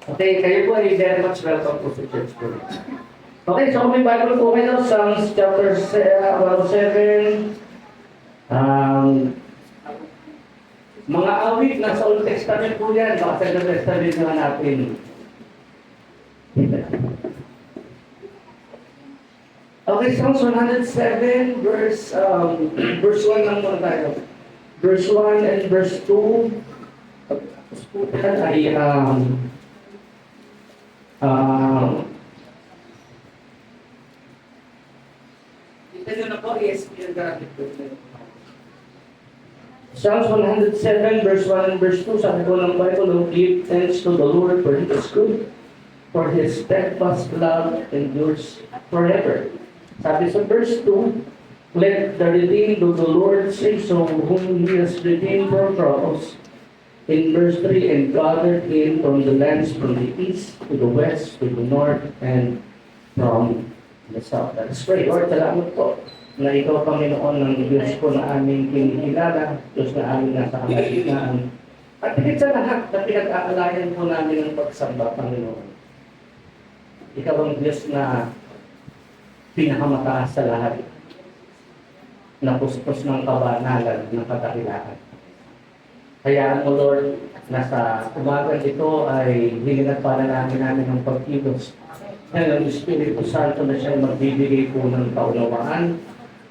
Okay, kayo po ay very much welcome po sa church po. Okay, so kung may Bible po kayo, Psalms chapter 107, mga awit na sa Old Testament po yan, baka sa New Testament naman natin. Okay, Psalms 107, verse 1 lang muna tayo. Verse 1 and verse 2. Tapos po yan ay ito na po, ESP ang gamit po. Psalms 107, verse 1 and verse 2, sabi po ng Bible, "Oh, give thanks to the Lord for He is good, for His steadfast love endures forever." Sabi sa verse 2, "Let the redeemed of the Lord say so, whom He has redeemed from troubles." In verse 3, "And gathered in from the lands from the east to the west, to the north, and from the south." Let's pray. Lord, salamat po na Ikaw, Panginoon, ng Diyos ko na aming kinikilala, Diyos na aming nasa kalagitnaan. At higit sa lahat na pinag-aalayan po namin ang pagsamba, Panginoon. Ikaw ang Diyos na pinakamataas sa lahat, na puspos ng kabanalan, ng kadakilaan. Kaya mo, Lord, nasa umagang ito ay hininapalan namin ng pagkilos ng Espiritu Santo na siyang magbibigay po ng kaunawaan,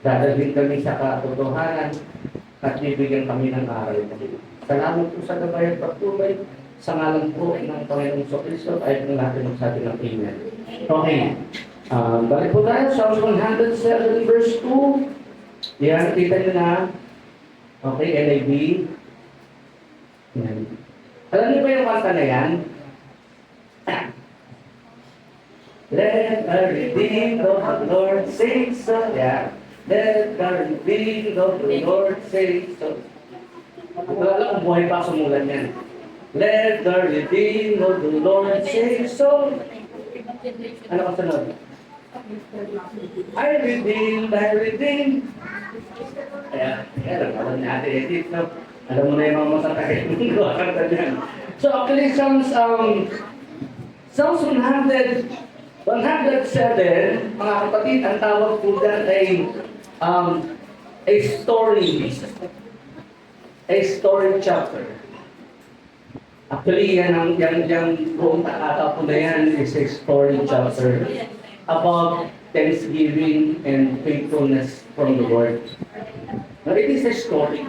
dadalhin kami sa katotohanan, at bibigyan kami ng aral. Salamat po sa gabay at pagtulay, sa ngalan po ng Panginoong Kristo, ay kung natin magsabi ng Amen. Okay, balik po tayo, Psalms 107 verse 2. Yan, kita nyo na. Okay, NIV. Yan. Alam niyo ba yung kanta na yan? Let the redeemed of the Lord say so. Yeah. Let the redeemed of the Lord say so. Wala kung buhay pa sumulan yan. Let the redeemed of the Lord say so. Ano ka sunod? I redeemed, I redeemed. Kaya, alam natin edit, no? Alam mo na yung mga masakay. So actually, Psalms 107, mga kapatid, ang tawag po dyan ay a story chapter. Actually, yan buong takata po na yan is a story chapter about thanksgiving and faithfulness from the Lord. Now, it is a story.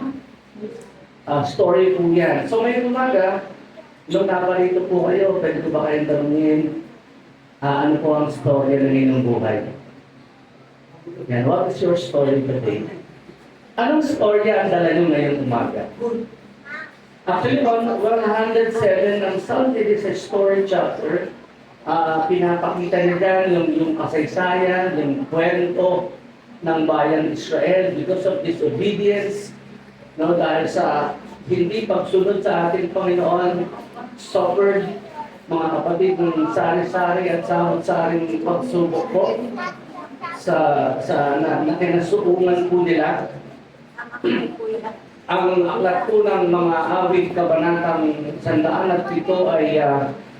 Story po yan. So may umaga, nung naparito po kayo, pwede ko ba kayong tanungin, ano po ang story ng inyong buhay? Yan, what is your story today? Anong story ang dala nyo ngayong umaga? Actually, 107 ng Psalm, it is a story chapter. Pinapakita niya dyan yung kasaysayan, yung kwento ng bayang Israel because of disobedience. No, dahil sa hindi pagsunod sa ating Panginoon, suffered, mga kapatid, ng sari-sari at samot-saring pagsubok po sa na kinasuungan po nila. Ang aklat po ng mga awit kabanatang 107 ay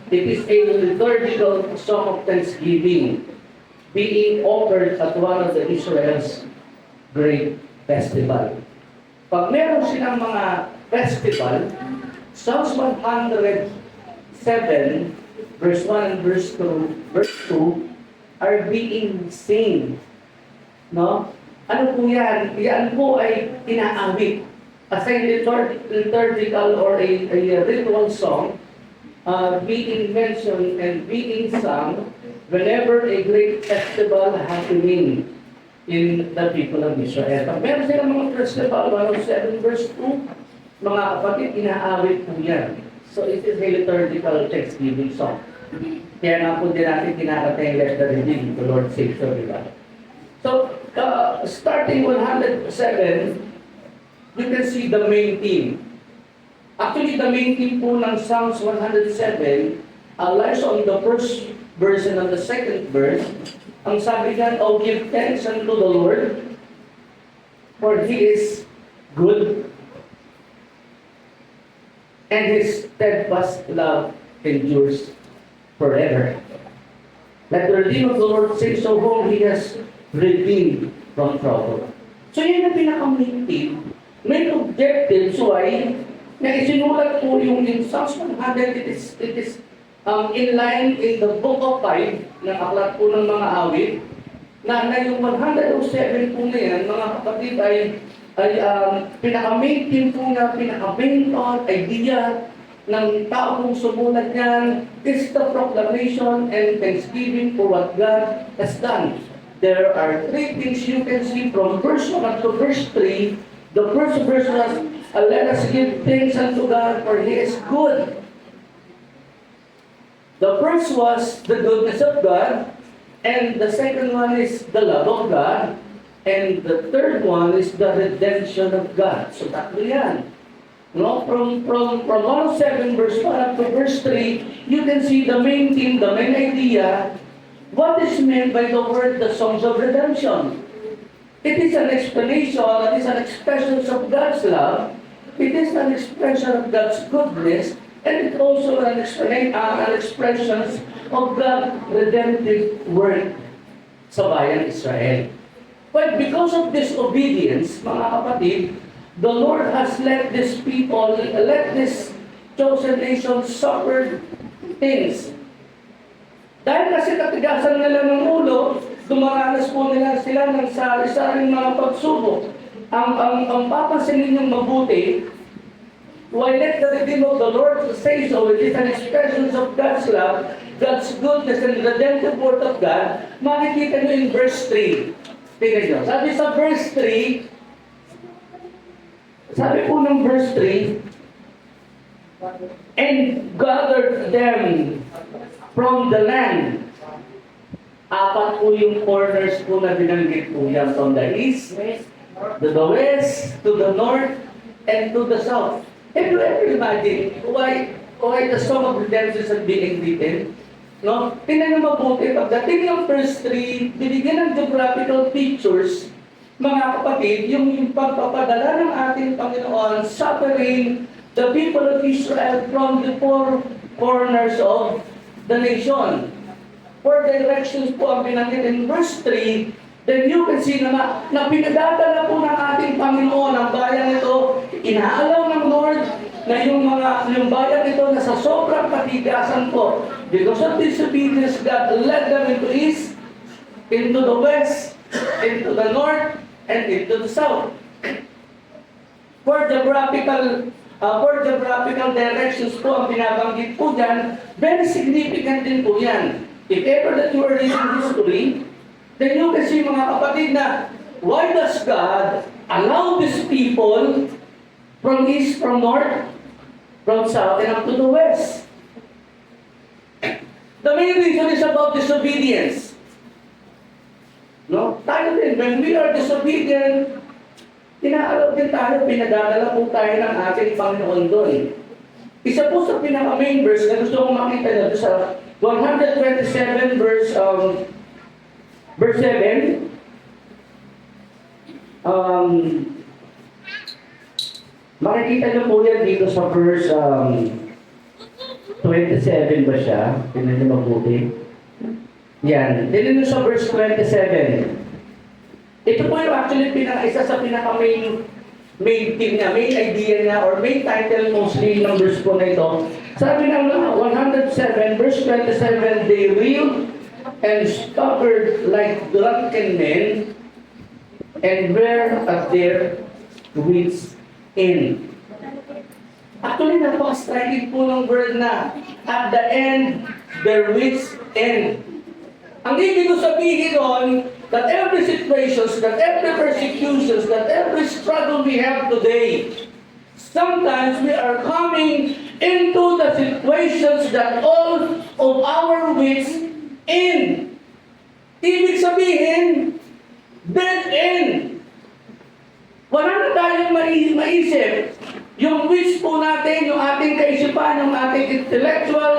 it is a liturgical song of thanksgiving being offered at one of the Israel's great festival. Pag meron silang mga festival, Psalms 107, verse 1 and verse 2 are being sing. No? Ano po yan? Yan po ay inaawit. As a liturgical or a ritual song, being mentioned and being sung whenever a great festival happening in the people of Israel. Pag meron silang mga festival, 107 verse 2, mga kapatid, inaawit po yan. So it is a liturgical thanksgiving song. Kaya nga po din natin kinakata yung Let the Redeemed, the Lord save so, diba? So, starting 107, you can see the main theme. Actually, the main theme po ng Psalms 107 lies on the first verse and on the second verse. Ang sabi niyan, "Oh, give thanks unto the Lord, for He is good, and His steadfast love endures forever. Like the redeemed of the Lord says, so whom He has redeemed from trouble. So yun ang pinaka-main theme, main objectives why na isinulat po yung in Psalms 100, it is in line in the book of 5 ng aklat po ng mga awit, na yung 107 po na yan, mga kapatid, ay pinaka-main theme po nga, pinaka-main thought, idea ng tao kong sumulat yan is the proclamation and thanksgiving for what God has done. There are three things you can see from verse 1 up to verse 3. The first verse was, let us give thanks unto God for He is good. The first was the goodness of God, and the second one is the love of God, and the third one is the redemption of God. So tatlo yan. No, from 107 verse 1 up to verse 3, you can see the main theme, the main idea, what is meant by the word, the songs of redemption. It is an explanation, it is an expression of God's love, it is an expression of God's goodness, and it also an expression of God's redemptive work sa bayan Israel. But because of disobedience, mga kapatid, the Lord has let this people, let this chosen nation suffer things. Dahil kasi katigasan nila ng ulo, dumaranas po nila sila ng sari-saring mga pagsubok. Ang papansinin niyong mabuti, why let the redeemed of the Lord say so, it is an expression of God's love, God's goodness, and redemptive word of God, makikita niyo in verse 3. Tingnan niyo. Sabi sa verse 3, sabi po ng verse 3, and gathered them from the land. Apat po yung corners po na binanggit po yan, from the east, to the west, to the north, and to the south. Have you ever imagined why the song of redemption is being written? No? Tingnan nyo mabuti, pagdating ng verse 3, binigyan ng geographical features, mga kapatid, yung pagpapadala ng ating Panginoon, suffering the people of Israel from the four corners of the nation. Four directions po ang binanggit in verse 3, then you can see na pinadadala po ng ating Panginoon ang bayan ito, inaalaw ng Lord na yung bayan ito na sa sobrang patigasan po. Because of disobedience, God led them into east, into the west, into the north, and into the south. For geographical directions po ang binabanggit po dyan, very significant din po yan. If ever that you are reading history, then you can see mga kapatid na why does God allow these people from east, from north, from south, and up to the west? The main reason is about disobedience. No? Tayo din, when we are disobedient, inaalaw din tayo, pinadadala po tayo ng ating Panginoon doon. Isa po sa pinaka-main verse na gusto kong makita nyo sa 127 verse 7, makikita nyo po yan dito sa verse 27 ba siya? Tingnan nyo mabuti. Yan. Tingnan nyo sa verse 27. Ito po yung actually isa sa pinaka-main theme niya, main idea niya, or main title mostly ng verse po na ito. Sabi ng 107, verse 27, they reeled and staggered like drunken men and were at their wits' end. Actually, napaka-striking po ng word na at the end, their wits' end. Ang ibig ko sabihin doon, that every situations, that every persecutions, that every struggle we have today, sometimes we are coming into the situations that all of our wits end. Ibig sabihin, dead end. Wala na tayong maisip. Yung wits po natin, yung ating kaisipan, yung ating intellectual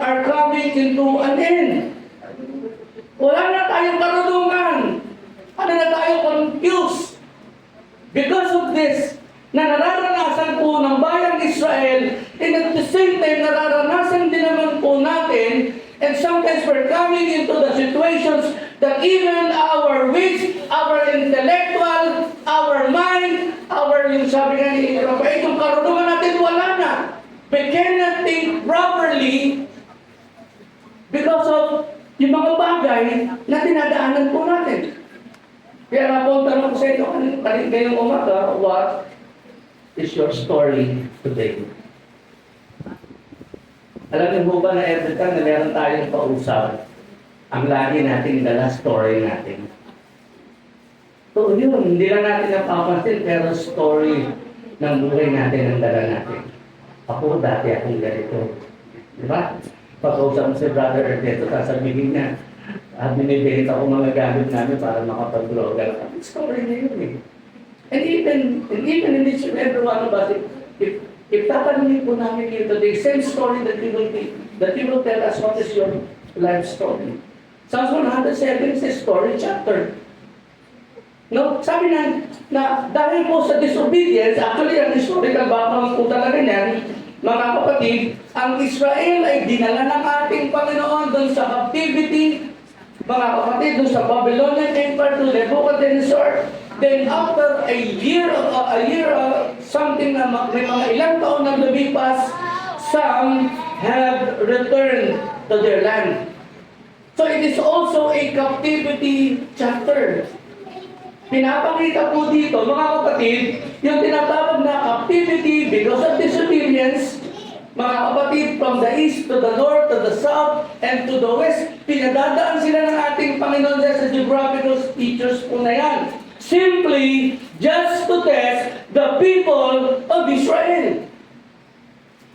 are coming into an end. Wala na tayong karunungan. Ano na tayo confused. Because of this, na nararanasan po ng bayang Israel, and at the same time, nararanasan din naman po natin, And sometimes we're coming into the situations that even our wits, our intellectual, our mind, yung sabi nga ni Rafael, yung karunungan natin wala na. We cannot think properly because of yung mga bagay na dinadaanan po natin. Kaya nga po, tanong ko sa inyo, ngayong umaga, what is your story today? Alam niyo po ba na every time na meron tayong kausap, ang lagi natin dala story natin. So yun, hindi lang natin napapansin, pero story ng buhay natin ang dala natin. Ako, dati akong ganito. Di ba? Pag-usap mo si Brother Ernesto, sasabihin niya, binibenta ko mga gamit namin para makapag-droga. Story na yun eh. And even in each and every one of us, if tatanungin po namin here today, same story that you will tell us what is your life story. Psalms 107 is a story chapter. No, sabi na dahil po sa disobedience, actually ang historical background po talaga niyan, mga kapatid, ang Israel ay dinala ng ating Panginoon doon sa captivity, mga kapatid, doon sa Babylonian Empire to Nebuchadnezzar. Then after a year, something na may mga ilang taon na lumipas, some have returned to their land. So it is also a captivity chapter. Pinapakita po dito, mga kapatid, yung tinatawag na captivity because of disobedience, mga kapatid, from the east to the north, to the south, and to the west, pinadadaan sila ng ating Panginoon sa geographical features po na yan. Simply, just to test the people of Israel.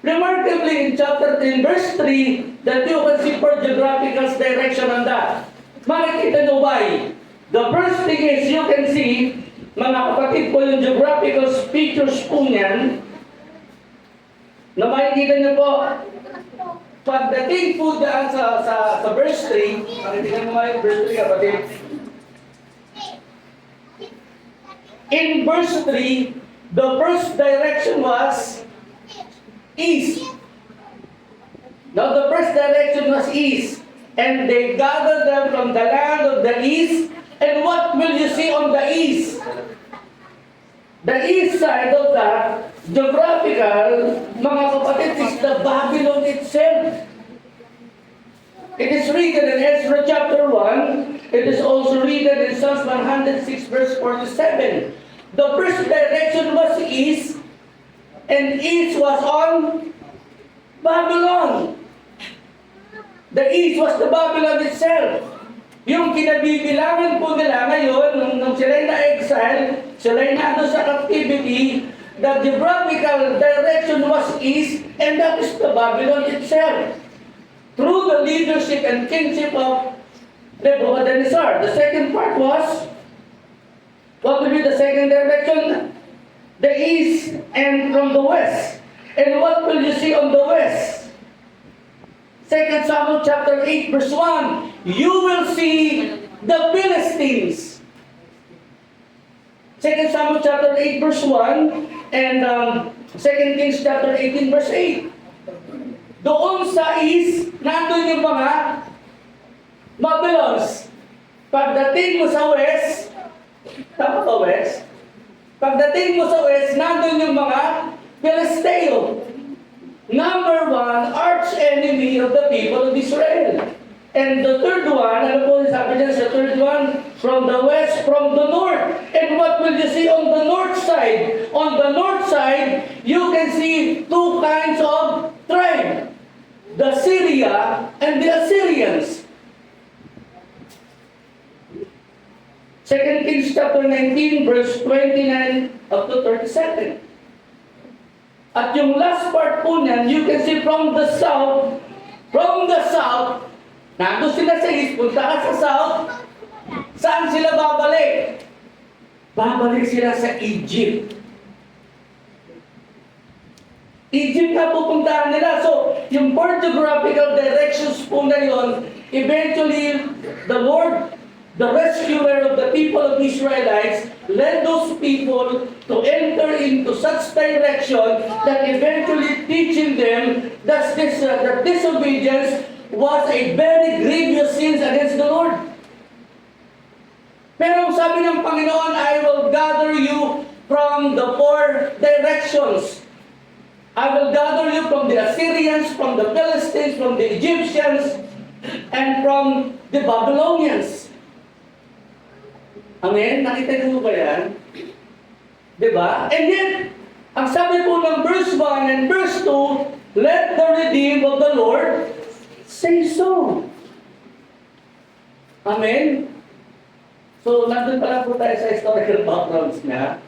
Remarkably, in chapter 10, verse 3, that you can see for geographical direction on that. Makikita nyo why? The first thing is, you can see, mga kapatid po, yung geographical features po niyan, na makikita nyo po, pagdating po dyan sa verse 3, makikita nyo yung verse 3, kapatid. In verse 3, the first direction was east. Now, the first direction was east. And they gathered them from the land of the east. And what will you see on the east? The east side of that, geographical, mga kapatid, is the Babylon itself. It is written in Ezra chapter 1. It is also written in Psalms 106 verse 47. The first direction was east, and east was on Babylon. The east was the Babylon itself. Yung kinabibilangan po nila ngayon, nung sila'y na-exile, sila'y na sa captivity, the geographical direction was east, and that is the Babylon itself. Through the leadership and kingship of Nebuchadnezzar. The second part was, what will be the second direction? The east and from the west. And what will you see on the west? 2 Samuel chapter 8 verse 1, you will see the Philistines. 2 Samuel chapter 8 verse 1 and 2 Kings chapter 18 verse 8. Doon sa east, nandun yung mga Babylons. Pagdating mo sa west, tama ba west? Pagdating mo sa west, nandun yung mga Filisteo. Number one, arch enemy of the people of Israel. And the third one, ano po sabi niya sa third one? From the west, from the north. And what will you see on the north side? On the north side, you can see two kinds of tribe. The Syria and the Assyrians. 2 Kings chapter 19, verse 29 up to 37. At yung last part po niyan, you can see from the south, nandun sila sa east, punta ka sa south, saan sila babalik? Babalik sila sa Egypt. Egypt na pupuntahan nila. So, yung four geographical directions po na yun, eventually, the Lord, the rescuer of the people of Israelites, led those people to enter into such direction that eventually teaching them that disobedience was a very grievous sin against the Lord. Pero sabi ng Panginoon, I will gather you from the four directions. I will gather you from the Assyrians, from the Philistines, from the Egyptians, and from the Babylonians. Amen? Nakita niyo ba yan? Diba? And yet, ang sabi po ng verse 1 and verse 2, let the redeemed of the Lord say so. Amen? So, nandun pala po tayo sa historical backgrounds niya.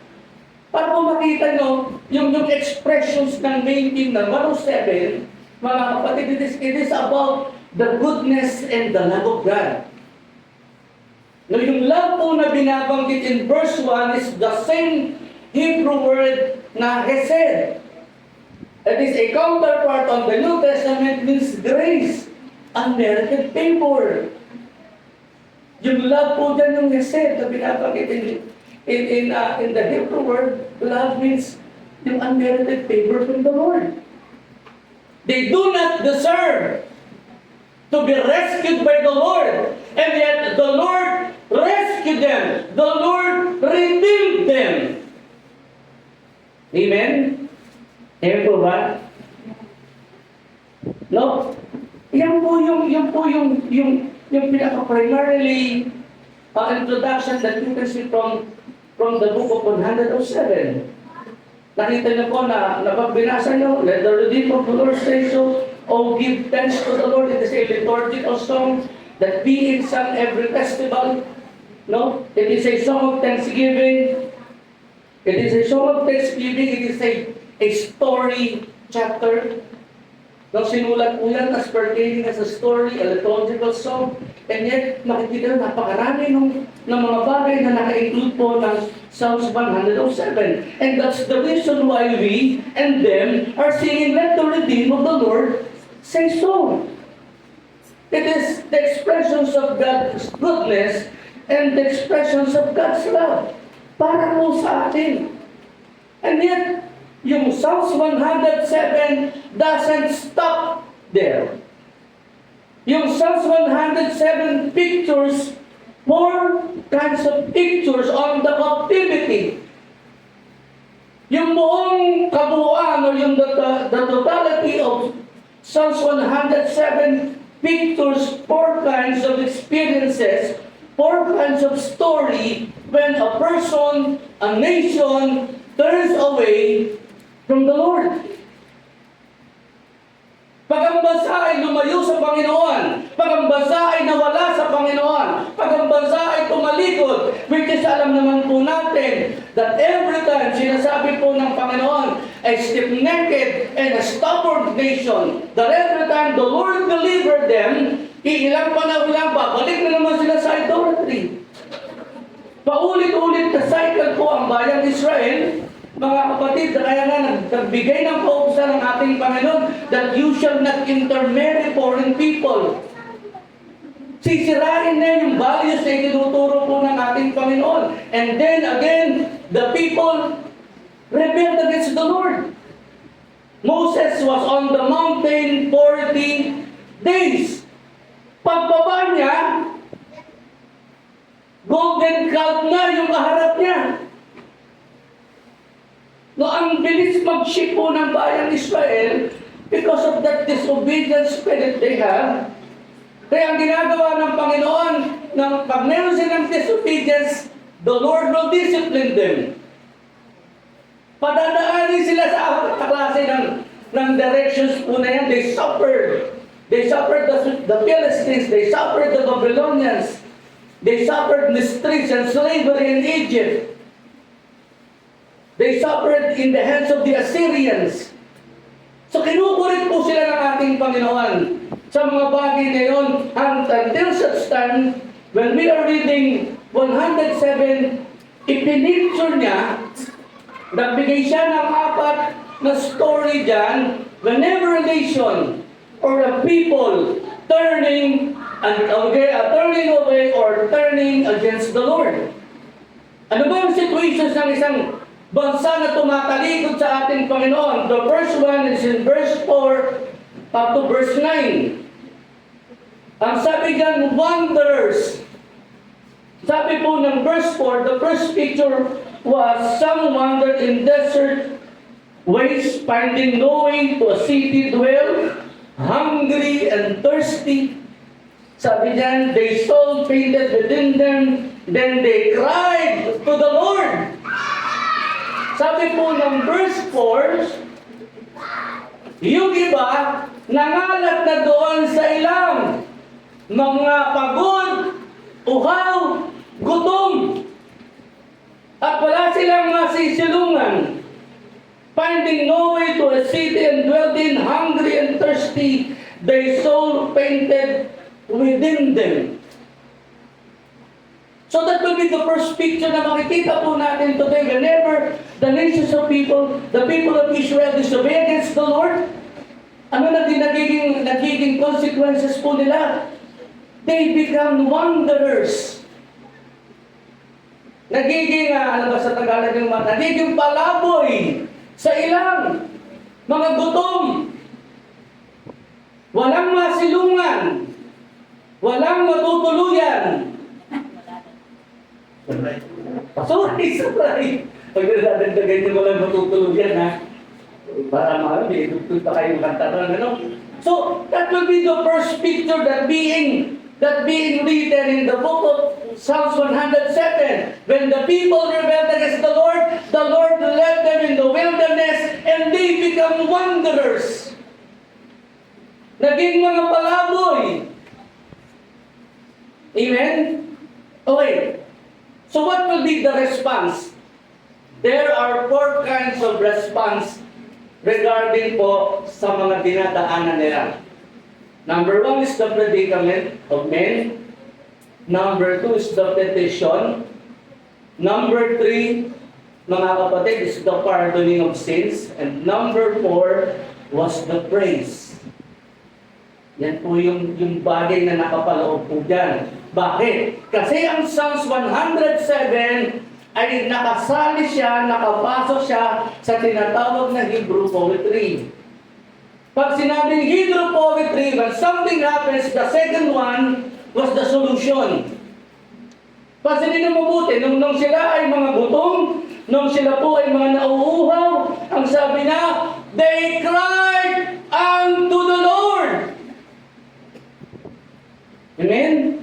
Para po makita nyo, yung expressions ng main theme ng 107, mga kapatid, it is about the goodness and the love of God. No, yung love po na binabanggit in verse 1 is the same Hebrew word na hesed. It is a counterpart on the New Testament, means grace, unmerited favor. Yung love po dyan yung hesed na binabanggit in the Hebrew word, love means yung unmerited favor from the Lord. They do not deserve to be rescued by the Lord, and yet the Lord rescued them. The Lord redeemed them. Amen? Amen po ba? No? Yan po yung pinaka-primarily introduction that you can see from the book of 107. Nakita niyo po na napagbinasa niyo, let the redeemed of the Lord say so, oh, give thanks to the Lord. It is a liturgical song that being sung every festival. No? It is a song of thanksgiving. It is a song of thanksgiving. It is a story chapter. No, sinulat po yan as pertaining as a story, a liturgical song. And yet, makikita na napakarami ng mga bagay na naka-include po ng Psalms 107. And that's the reason why we and them are singing, let the redeemed of the Lord say so. It is the expressions of God's goodness and the expressions of God's love para po sa atin. And yet, yung Psalms 107 doesn't stop there. Yung Psalms 107 pictures four kinds of pictures on the captivity. Yung buong kabuuan or yung the totality of Psalms 107 pictures four kinds of experiences, four kinds of story when a person, a nation turns away from the Lord. Pag ang bansa ay lumayo sa Panginoon, pag ang bansa ay nawala sa Panginoon, pag ang bansa ay tumalikod, which is alam naman po natin that every time sinasabi po ng Panginoon, a stiff-necked and a stubborn nation, that every time the Lord delivered them, iilang panahon lang, babalik na naman sila sa idolatry. Paulit-ulit na cycle po ang bayang Israel. Mga kapatid, kaya nga nagbigay ng pausa ng ating Panginoon that you shall not intermarry foreign people. Sisirain na yung values na itinuturo po ng ating Panginoon. And then again, the people rebelled against the Lord. Moses was on the mountain 40 days. Pagbaba niya, golden calf na yung kaharap niya. No, ang bilis mag-ship po ng bayang Israel because of that disobedient spirit they have. Kaya ang ginagawa ng Panginoon, pag meron silang disobedience, the Lord will discipline them. Padadaanin sila sa apat na klase ng directions po na yan. They suffered. They suffered the Philistines. They suffered the Babylonians. They suffered mistreats and slavery in Egypt. They suffered in the hands of the Assyrians. So kinukulit po sila ng ating Panginoon sa mga bagay na yun until such time when we are reading 107, ipinicture niya, nagbigay siya ng apat na story dyan, whenever a nation or a people turning away or turning against the Lord. Ano ba yung situations ng isang bansa na tumatalikod sa ating Panginoon? The first one is in verse 4 up to verse 9. Ang sabi diyan, wanderers. Sabi po ng verse 4, the first picture was some wandered in desert ways, finding no way to a city dwell, hungry and thirsty. Sabi diyan, they soul fainted within them, then they cried to the Lord. Sabi po ng verse 4, yung iba, nangalat na doon sa ilang mga pagod, uhaw, gutom, at wala silang masisilungan. Finding no way to a city and dwelt in, hungry and thirsty, their soul fainted within them. So that will be the first picture na makikita po natin today. Whenever the nations of people, the people of Israel disobey against the Lord, ano na din nagiging consequences po nila? They become wanderers. Nagiging, ano ba sa Tagalog yung mga, nagiging palaboy sa ilang mga gutom. Walang masilungan. Walang matutuluyan. Sorry. Pag nadadagdagan nyo walang matutuluyan, ha? Para makami, dugtog pa kayong kantaran, ano? So, that will be the first picture that being written in the book of Psalms 107. When the people rebelled against the Lord led them in the wilderness, and they become wanderers. Naging mga palaboy. Amen? Okay. So what will be the response? There are 4 kinds of response regarding po sa mga dinadaanan nila. Number 1 is the predicament of men. Number 2 is the petition. Number 3, mga kapatid, is the pardoning of sins. And number 4 was the praise. Yan po yung bagay na nakapaloob po dyan. Bakit? Kasi ang Psalms 107 ay nakasali siya, nakapasok siya sa tinatawag na Hebrew poetry. Pag sinabing Hebrew poetry, when something happens, the second one was the solution. Pansinin mo mabuti, nung sila ay mga gutom, nung sila po ay mga nauuhaw, ang sabi na, they cried unto the Lord. Amen?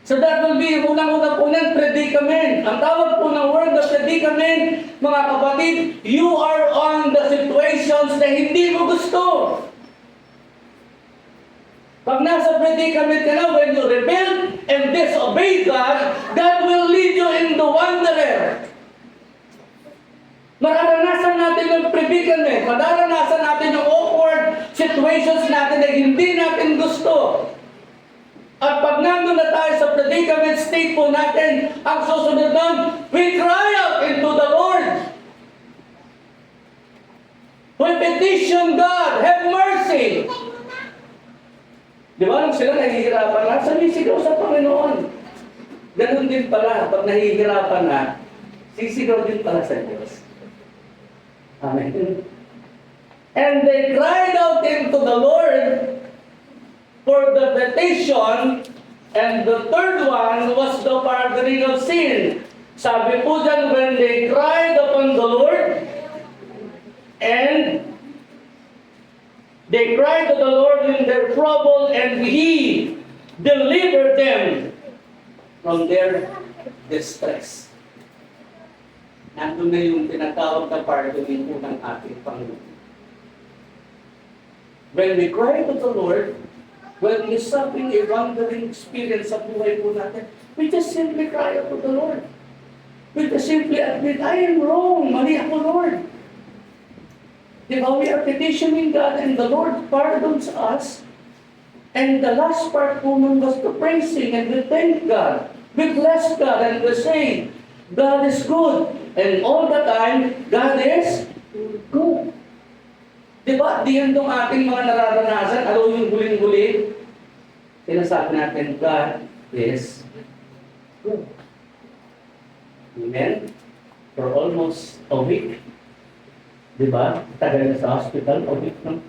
So that will be, unang-unang po ng predicament. Ang tawag po ng word of predicament, mga kapatid, you are on the situations na hindi mo gusto. Pag nasa predicament ka na, when you rebel and disobey God, God will lead you in the wanderer. Mararanasan natin yung predicament, mararanasan natin yung awkward situations natin na hindi natin gusto. At pag nandun na tayo sa predicament state po natin, ang susunod nun, we cry out into the Lord. We petition God, have mercy. Di ba, nung sila nahihirapan na, sumisigaw sa Panginoon. Ganun din pala, pag nahihirapan na, sisigaw din pala sa Diyos. Amen. And they cried out into the Lord for the petition, and the third one was the pardoning of sin. Sabi po dyan, when they cried upon the Lord, and they cried to the Lord in their trouble, and He delivered them from their distress. Nandun na yung tinatawag na pardoning po ng ating Panginoon. When we cry to the Lord, when we're suffering a wandering experience sa buhay po natin, we just simply cry out to the Lord. We just simply admit, I am wrong, mali ako, Lord. Diba, we are petitioning God and the Lord pardons us. And the last part po nun was the praising, and we thank God. We bless God and we say, God is good. And all the time, God is good. Diba, di yan itong ating mga nararanasan, ano yung huling-huli? Sinasabi natin, God is good. Amen? For almost a week. Diba? Tagal na sa hospital, a week, no?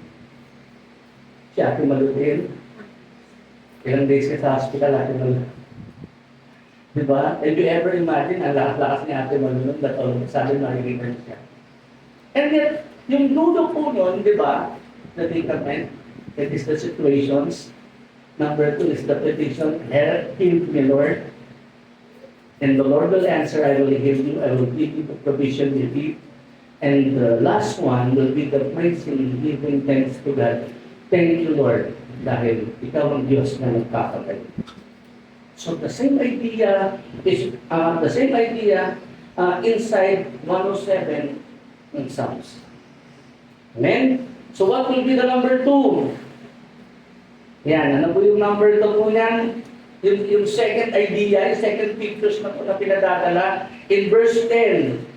Si Ate Maludin. Ilang days ka sa hospital, Ate Malu. Diba? Have you ever imagine, ang lakas-lakas ni Ate Malu nun, that all of a sudden, makikita siya. And yet, yung dulo po nun, di ba, the predicament, that is the situations. Number 2 is the petition, help me, Lord. And the Lord will answer, I will heal you, I will give you the provision you need. And the last one will be the praising, giving thanks to God. Thank you, Lord, dahil ikaw ang Diyos na nagkakagaling. So the same idea is inside 107 in Psalms. Amen? So what will be the number 2? Yan, ano po yung number 2 po yan? Yung second idea, yung second pictures na po na pinadadala in verse 10.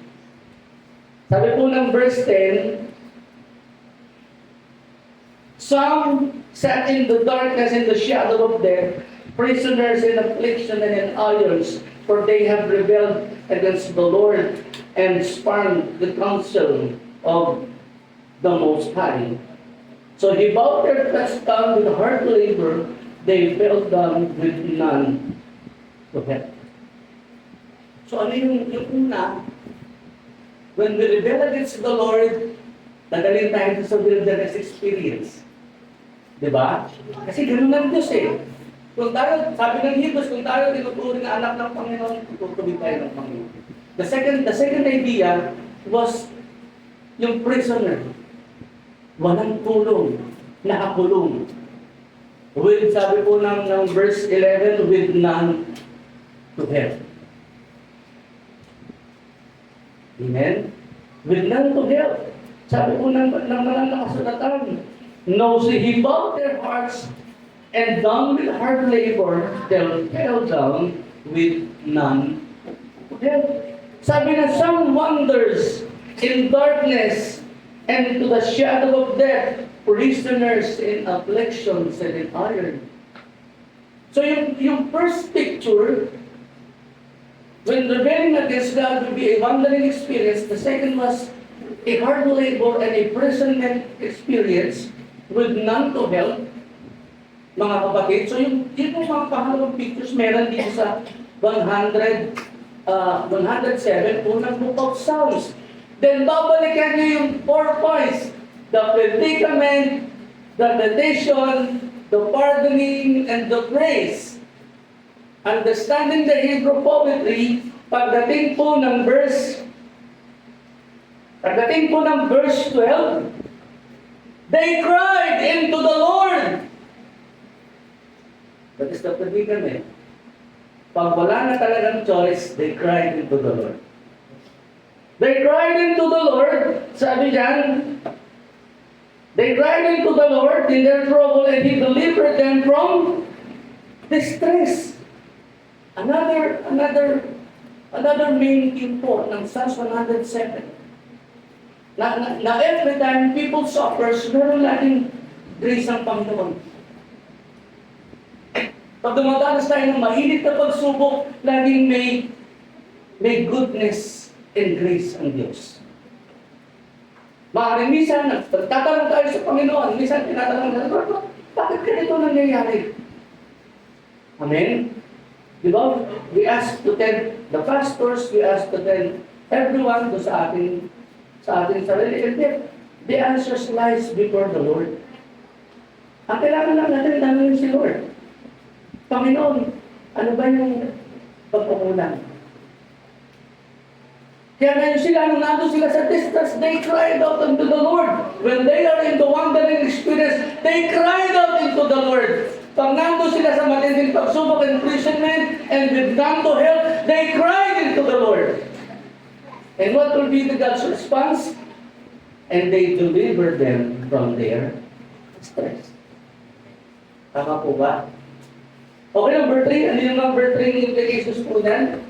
Sabi po ng verse 10, some sat in the darkness and the shadow of death, prisoners in affliction and in irons, for they have rebelled against the Lord and spurned the counsel of the Most High. So he bowed their flesh down with hard labor, they fell down with none to help. So ano yung una? When we rebel against the Lord, nagaling tayo sa wilderness experience. Diba? Kasi ganun lang Diyos eh. Kung tayo, sabi ng Hebrews, kung tayo tinuturing na anak ng Panginoon, tutubig tayo ng Panginoon. The second idea was yung prisoner. Walang tulong, nakakulong. With, sabi po ng verse 11, with none to help. Amen? With none to help. Sabi po ng mga nakasulatan, no, so he bowed their hearts and down with hard labor, they fell down with none to help. Sabi na, some wanders in darkness and to the shadow of death, prisoners in afflictions and in iron. So yung first picture, when rebelling against God will be a wandering experience, the second was a hard labor and a imprisonment experience with none to help, mga kapatid. So yung mga pangalawang pictures meron dito sa 107, unang book of Psalms. Then babalikan niyo yung 4 points. The predicament, the petition, the pardoning, and the praise. Understanding the Hebrew poetry, pagdating po ng verse 12, they cried into the Lord. That is the predicament. Pag wala na talagang choice, they cried into the Lord. They cried into the Lord, sabi diyan, they cried into the Lord in their trouble and He delivered them from distress. Another main theme po ng Psalms 107. Na every time people suffers, meron laging grace ang Panginoon. Pag dumadanas tayo ng mainit na pagsubok, laging may goodness and grace ang Diyos. Maaaring minsan, tatanong tayo sa Panginoon, minsan tinatanong tayo, bakit ganito nangyayari? Amen? Di ba? We ask to tell the pastors, we ask to tell everyone to sa ating sarili. And then, the answers lies before the Lord. Ang kailangan lang natin tanongin si Lord. Panginoon, ano ba yung pagkukulang? Kaya ngayon sila, nung nandun sila sa distress, they cried out unto the Lord. When they are in the wandering experience, they cried out into the Lord. Pag nandun sila sa matinding pagsubok and imprisonment, and with none to help, they cried into the Lord. And what will be the God's response? And they delivered them from their stress. Tama po ba? Okay, number 3. Ano yung number 3 implications po yan?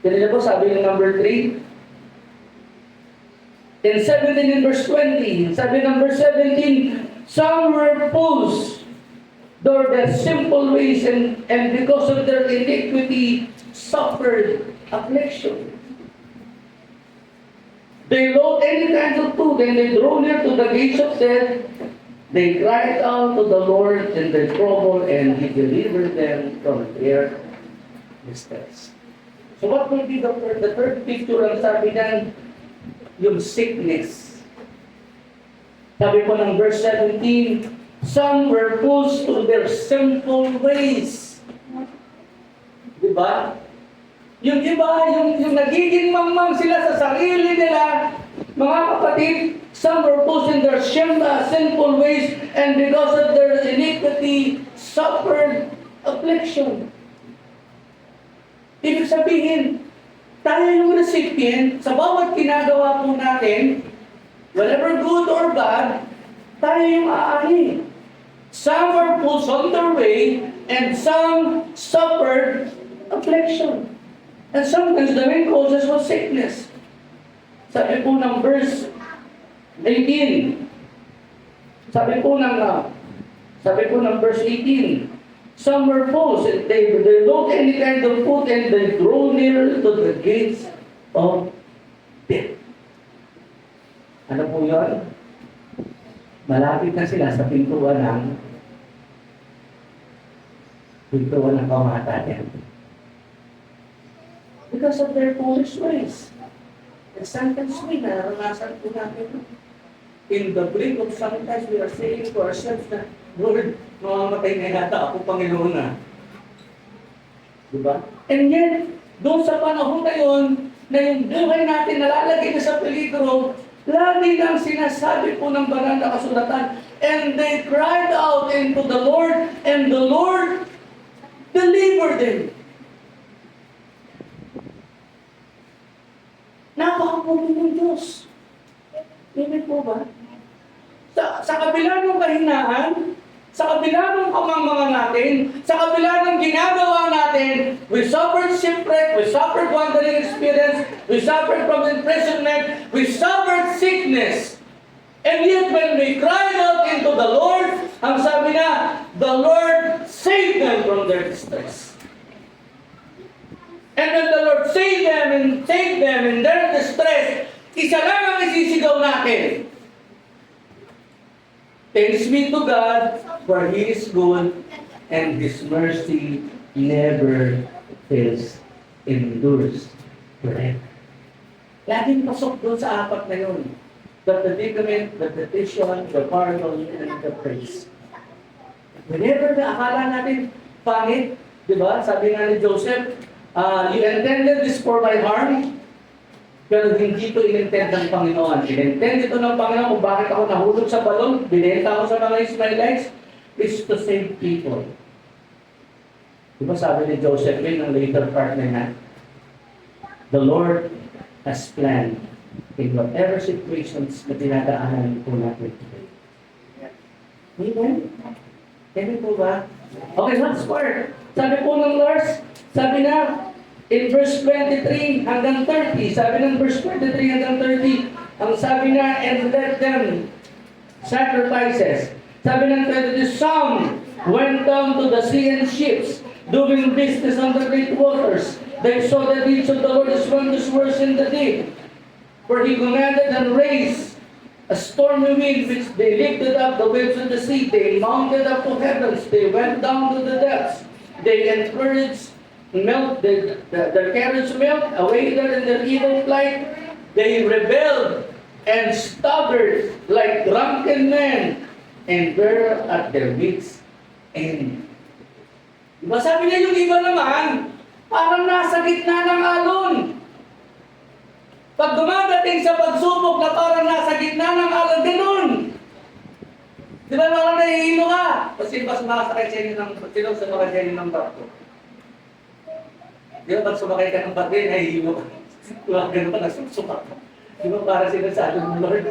Ganun po, sabi yung number 3. In 17 and verse 20, sabi number 17, some were fools, though their simple ways, and because of their iniquity, suffered affliction. They loathed any kind of food, and they drew near to the gates of death. They cried out to the Lord in their trouble, and He delivered them from their distress. So what will be the third picture? Ang sabi niyan, yung sickness. Sabi po ng verse 17, some were pushed to their sinful ways. Diba? Yung iba, yung nagiging mangmang sila sa sarili nila, mga kapatid, some were pushed in their sinful ways, and because of their iniquity, suffered affliction. Ibig sabihin, tayo yung recipient sa bawat ginagawa po natin, whether good or bad, tayo yung aani. Some were pushed on their way, and some suffered affliction. And sometimes the main causes was sickness. Sabi po ng verse 18. Sabi po ng verse 18. Some were fools, and they look any kind of food, and they draw near to the gates of death. Ano po yun? Malapit na sila sa pintuan ng kamatayan. Because of their foolish ways. And sometimes we naranasan po natin. In the blink of sometimes we are saying to ourselves na, Lord, mamamatay na yata ako, Panginoon na. Diba? And yet, doon sa panahon na yun, na yung buhay natin nalalagay na sa peligro, lagi lang sinasabi po ng banal na kasulatan, and they cried out into the Lord, and the Lord delivered them. Napakapunin ng Diyos. Hindi po ba? Sa kabila ng kahinaan, sa kabila ng kamangmangan natin, sa kabila ng ginagawa natin, we suffered shipwreck, we suffered wandering experience, we suffered from imprisonment, we suffered sickness. And yet when we cried out into the Lord, ang sabi na, the Lord saved them from their distress. And when the Lord saved them in their distress, isa lang ang isisigaw natin. Thanks be to God, for He is good, and His mercy never fails, endures forever. Laging pasok doon sa apat na yun. The predicament, the petition, the pardon, and the praise. Whenever na akala natin pangit, di ba? Sabi nga ni Joseph, you intended this for my harm, pero hindi ito in-intend ng Panginoon. In-intend ito ng Panginoon kung bakit ako nahulog sa balon, binenta ako sa mga Ismailites, is to save people. Diba sabi ni Joseph in ang later part na yan, the Lord has planned in whatever situations na dinadaanan po natin today. Amen? Amen po ba? Okay, last part. Sabi po ng Lord, sabi na, in verse 23 hanggang 30, sabi ng verse 23 hanggang 30, ang sabi na, and let them sacrifices. Sabi ng 22, some went down to the sea in ships, doing business on the great waters. They saw the deeds of the Lord, His wondrous works in the deep. For He commanded and raised a stormy wind, which they lifted up the waves of the sea. They mounted up to heavens. They went down to the depths. They encouraged their carriage melt away there in their evil flight. They rebelled and staggered like drunken men and were at their wits' end. Diba sabi niya yung iba naman, parang nasa gitna ng alon. Pag dumadating sa pagsubok na parang nasa gitna ng alon, ganun. Diba parang nahihilo ka? Kasi mas makasakay sa inyo ng barko. Di ba, pag sumakay ka ng barko, nahihilo ka. Diba, ganun pa, nagsusuka ka. Di ba, para sinasabi ng Lord,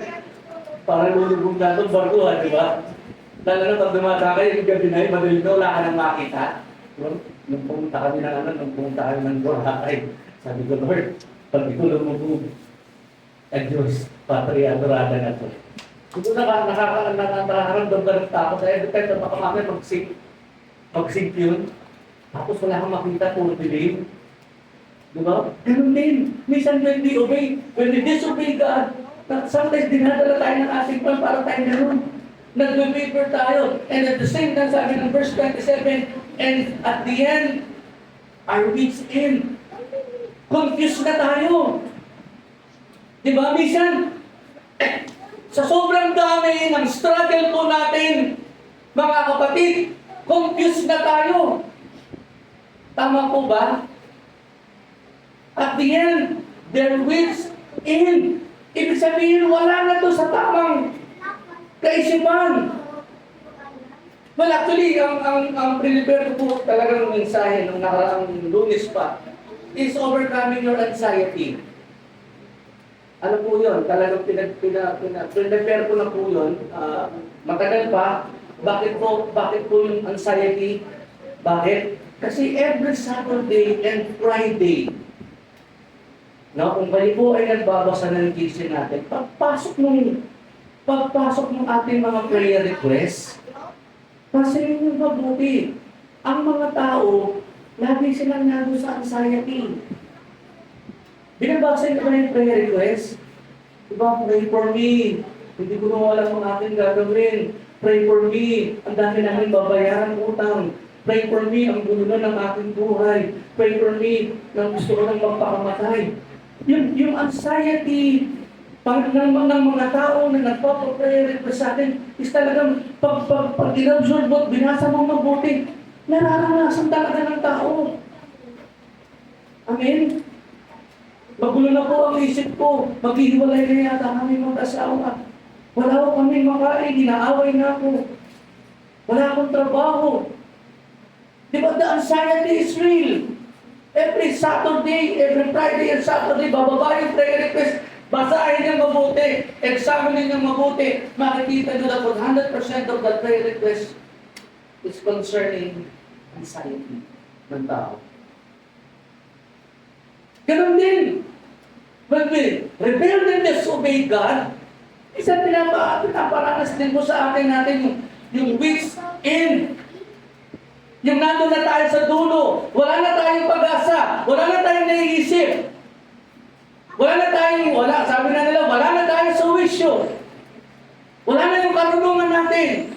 parang lulubog na itong barko, di ba? Lalo na pag dumata kayo, yung gabi na yun, madali na, wala ka nang makita. Diba? Nung pumunta kami ng Boracay, sabi ko, Lord, pag ito lumubog, ang Diyos, patria, adorada na ito. Kung nakakaramdam ka ng takot, every time na baka kami mag-sink yun, tapos wala kang makita, puro dilim. Diba? Ganun din. Minsan when we obey, when we disobey God, sometimes dinadala tayo ng ating plan para tayo ganun. Nagbe-paper tayo. And at the same time, sabi ng verse 27, and at the end, our wits end. Confused na tayo. Di ba, minsan, sa sobrang dami ng struggle po natin, mga kapatid, confused na tayo. Tama po ba? At the end, their wits end. Ibig sabihin, wala na to sa tamang kaisipan. Well, actually, ang prepare ko po talagang mensahe nung nakaraang Lunes pa is overcoming your anxiety. Ano po yun? Talagang prepare ko na po yun. Matagal pa. Bakit po yung anxiety? Bakit? Kasi every Saturday and Friday, no, kung kayo po ay nagbabasa ng GC natin, pagpasok ng ating mga prayer requests, pasayin yung mabuti. Ang mga tao, lagi silang nandun sa anxiety. Binabasa nyo ba yung prayer request? Diba, pray for me. Hindi ko na alam ang aking gagawin. Pray for me. Ang dami namin babayaran utang. Pray for me. Ang gulo na ng aking buhay. Pray for me. Nang gusto ko nang magpakamatay. Yung anxiety ng mga tao na nagpapapray request sa atin is talagang pag in-absorb mo, binasa mong mabuti, nararanasan talaga ng tao. Amen? Magulo na po ang isip ko. Maghihiwalay na yata kami mag-asawa. Wala ko kami makain, inaaway na ako. Wala akong trabaho. Di ba the anxiety is real? Every Saturday, every Friday and Saturday, bababa yung prayer request. Basahin niyo mabuti. Examine niyo mabuti. Makikita niyo na 100% of the prayer request is concerning anxiety ng tao. Ganon din. When we rebel and disobey God, isa pinaparanas din mo sa akin natin yung weeks in. Yung nandun na tayo sa dulo. Wala na tayong pag-asa. Wala na tayong naiisip. Sabi na nila, wala na tayong sa wisyo. Wala na yung karunungan natin.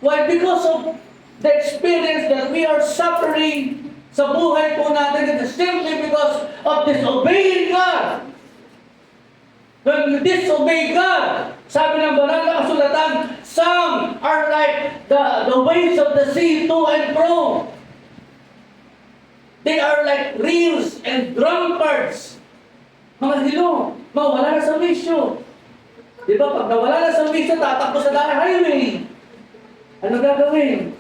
Why? Because of the experience that we are suffering sa buhay po natin, it is simply because of disobeying God. When you disobey God, sabi ng banal na kasulatan, some are like the waves of the sea to and fro. They are like reels and drunkards. Mga hilo, mawala na sa wisyo. Di ba, pag nawala na sa wisyo, tatakbo sa highway. Ano gagawin?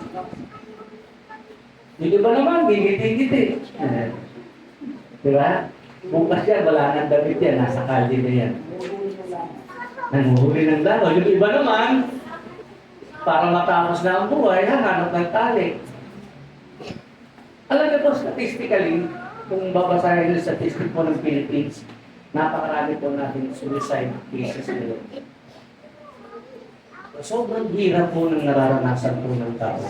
Hindi ba naman, gigit-gigit eh. Di ba? Bukas yan, wala nang damit yan, nasa kalye na yan. Nanguhuli ng dano. Yung iba naman, para matapos na ang buhay, hahanap ng tali. Alam niyo po, statistically, kung babasahin yung statistic po ng Philippines, napakarami po natin suicide cases nila. Sobrang hirap po ng nararanasan po ng tao.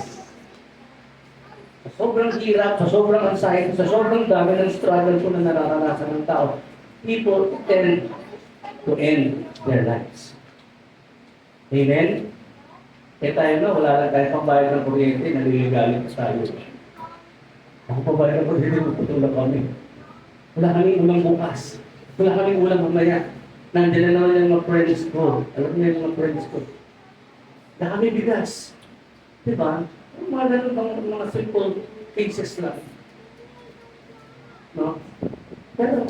Sa sobrang hirap, sa sobrang anxiety, sa sobrang dami ng struggle po na nararanasan ng tao, people tend to end their lives. Amen? Eh tayo na, wala lang tayo pambayad ng kuryente, naliligalit tayo. Ako pambayad ng kuryente, tutulak kami. Wala kaming ulang bukas. Wala kaming ulang mamaya. Nandiyan na naman yung mga friends ko. Alam niyo yung mga friends ko. Wala kami bigas. Diba? Mga ganun mga simple cases lang. No? Pero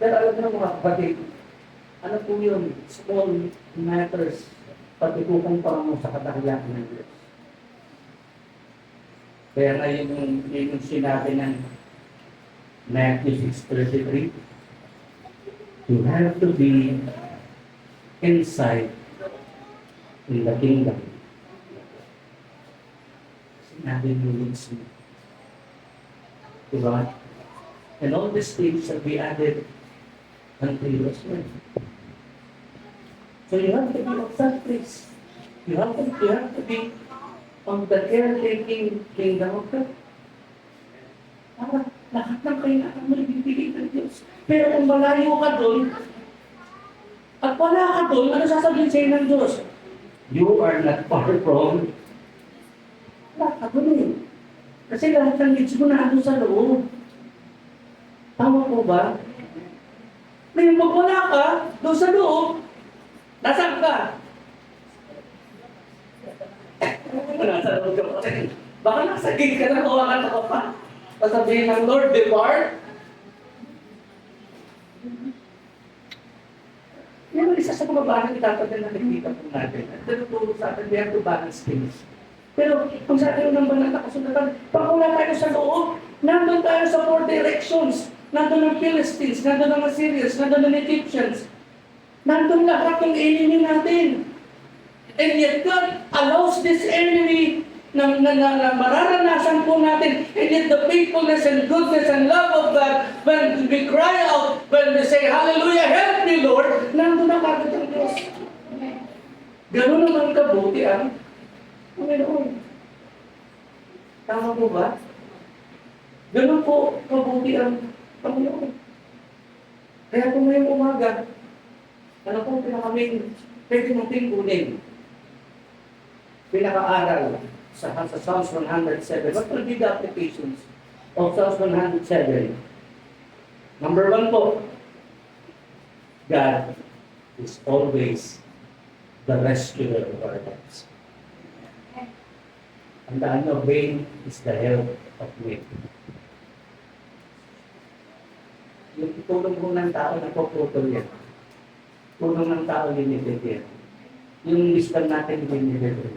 alam mo mga kapatid, ano po yun? Small matters. Pagkukumpara mo sa kadahilan ng Diyos. Kaya nga yung sinabi ng Matthew 6:33, you have to be inside in the kingdom. Sinabi mo needs me. Diba? And all these things shall be added unto you as well. So you have to be of that place. You have to be on the caretaking kingdom of God. Para lahat ng kailangan mo ibibigay ng Diyos. Pero kung malayo ka doon, at wala ka doon, ano sasabihin sa'yo ng Diyos? You are not far from lahat ako eh. Kasi lahat ng needs mo na sa loob. Tama po ba? Ngayon, pag wala ka, doon sa loob, nasaan ka? Nasa loob ka pa rin. Baka nasa gig ka na, kawakan ako pa. Sasabihin ng Lord, depart. Yan ang isa sa mga bagay dapat na nakikita po natin. At tinutulong sa atin, we have to balance things. Pero kung sa atin ng banal na kasunatan, pag wala tayo sa loob, nandun tayo sa 4 directions. Nandun ang Philistines, nandun ang Assyrians, nandun ang Egyptians. Nandun lahat ng enemy natin. And yet God allows this enemy na mararanasan po natin. And yet the faithfulness and goodness and love of God, when we cry out, when we say, Hallelujah, help me Lord, nandun na kagad ang Diyos. Ganun naman kabuti ang Panginoon. Tama po ba? Ganun po kabuti ang Panginoon. Kaya kung ngayong umaga, ano po pinakamain, pwede mong tingkunin. Pinaka-aral sa Psalms 107. What will be the applications of Psalms 107? Number 1 po, God is always the rescuer of our lives. Ang daan of vain is the help of men. Yung tulong po ng tao na poputol yan. Tulong ng tao limited yan. Yung wisdom natin limited yan.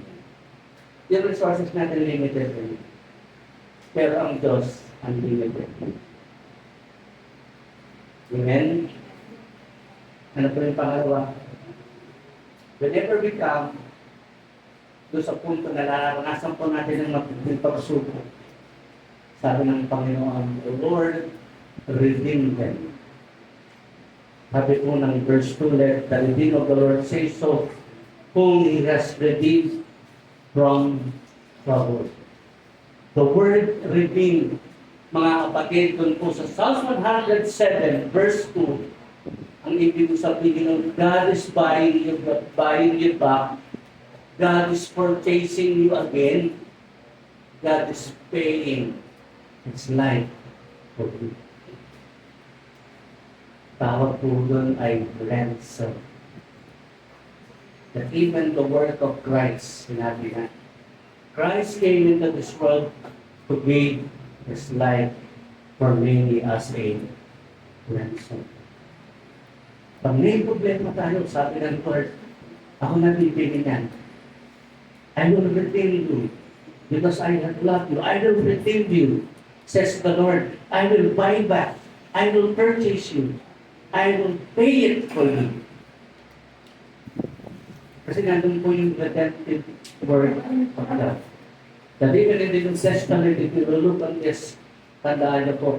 Yung resources natin limited yan. Pero ang Diyos unlimited. Amen? Ano po yung pangalawa? Whenever we come, doon sa punto na nararanasan po natin ang magpapasuko. Sabi ng Panginoon, the Lord redeem them. Sabi po ng verse 2, let the redeem of the Lord say so, whom He has redeemed from trouble. The word redeem, mga kapatid, doon po sa Psalms 107, verse 2, ang ibig sabihin ng God is buying you back. God is purchasing you again. God is paying His life for you. Tawag po doon ay ransom. That even the work of Christ, sinabi na, Christ came into this world to give His life for many as a ransom. Pag may problema tayo, sabi ng Lord, ako nabibili niyan. I will redeem you because I have loved you. I will redeem you, says the Lord. I will buy back. I will purchase you. I will pay it for you. Kasi nandun po yung redemptive word of God. That even in the New Testament, if you look at this, tandaan niyo po,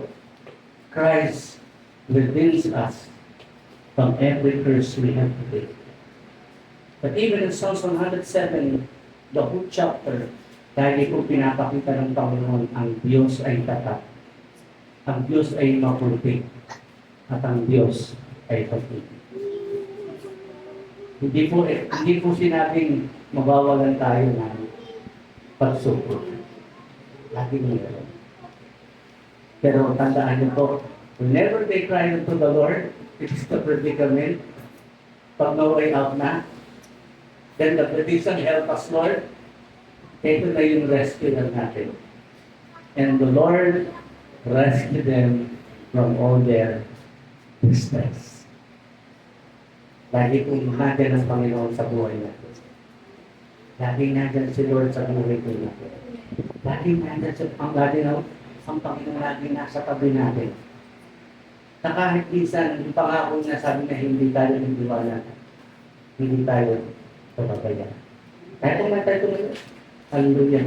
Christ redeems us from every curse we have today. But even in Psalms 107, the whole chapter, dahil po pinapakita ng Panginoon, ang Diyos ay tapat, ang Diyos ay maputi, at ang Diyos ay patuloy. Hindi po sinabing mabawalan tayo ng pagsubok. Laging meron. Pero tandaan niyo po, whenever they cry unto the Lord, it is the predicament. Pag no way out na, then the petition, help us, Lord. Ito na yung rescue natin. And the Lord rescue them from all their distress. Lagi kong nandiyan ang Panginoon sa buhay natin. Laging nandiyan si Lord sa buhay ko natin. Laging nandiyan ang Panginoon laging nasa tabi natin. Na kahit minsan, yung pangako na sabi na hindi tayo nagdiwala, hindi tayo papabayaan. Kaya kung tayo tumayo, hallelujah.